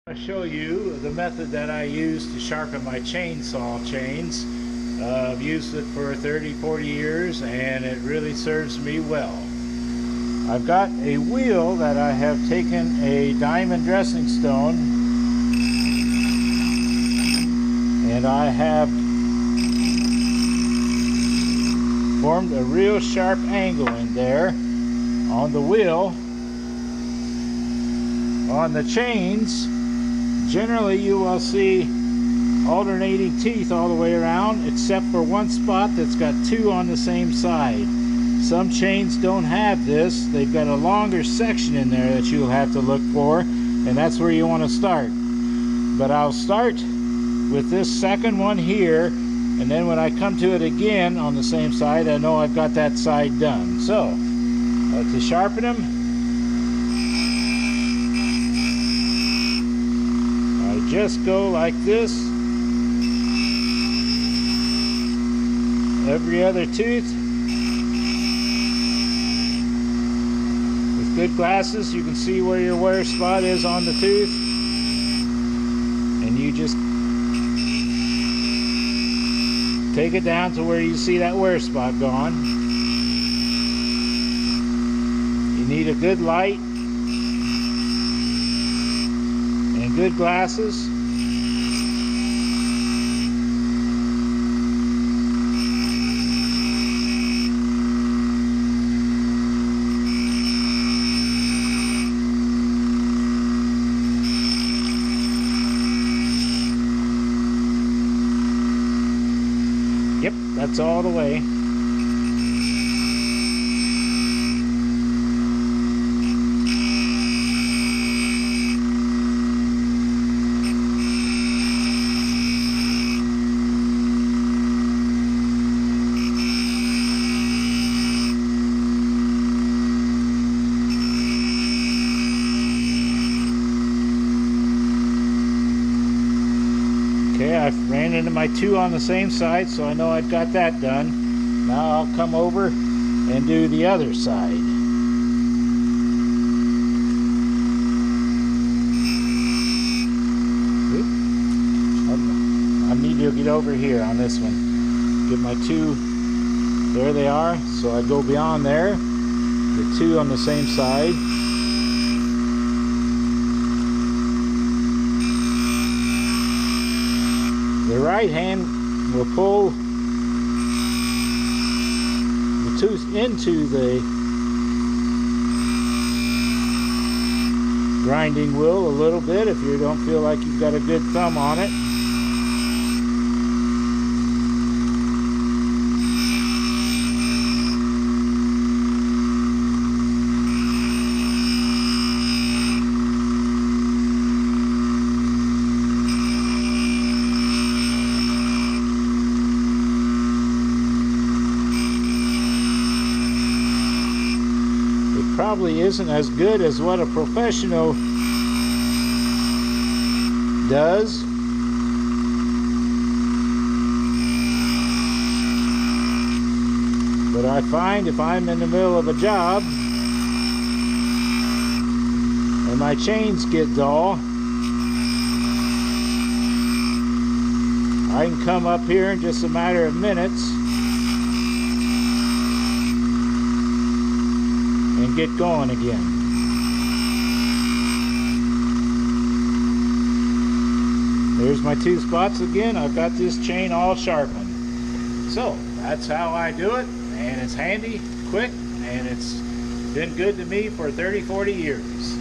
I'll show you the method that I use to sharpen my chainsaw chains. I've used it for 30-40 years and it really serves me well. I've got a wheel that I have taken a diamond dressing stone and I have formed a real sharp angle in there on the wheel. On the chains, generally you will see alternating teeth all the way around, except for one spot that's got two on the same side. Some chains don't have this. They've got a longer section in there that you'll have to look for, and that's where you want to start. But I'll start with this second one here, and then when I come to it again on the same side, I know I've got that side done. So, to sharpen them, just go like this. Every other tooth. With good glasses, you can see where your wear spot is on the tooth. And you just take it down to where you see that wear spot gone. You need a good light and good glasses. Yep, that's all the way. Okay, I've ran into my two on the same side, so I know I've got that done. Now I'll come over and do the other side. I need to get over here on this one. Get my two, there they are. So I go beyond there, the two on the same side. The right hand will pull the tooth into the grinding wheel a little bit if you don't feel like you've got a good thumb on it. Probably isn't as good as what a professional does, but I find if I'm in the middle of a job and my chains get dull, I can come up here in just a matter of minutes and get going again. There's my two spots again. I've got this chain all sharpened. So that's how I do it, and it's handy, quick, and it's been good to me for 30-40 years.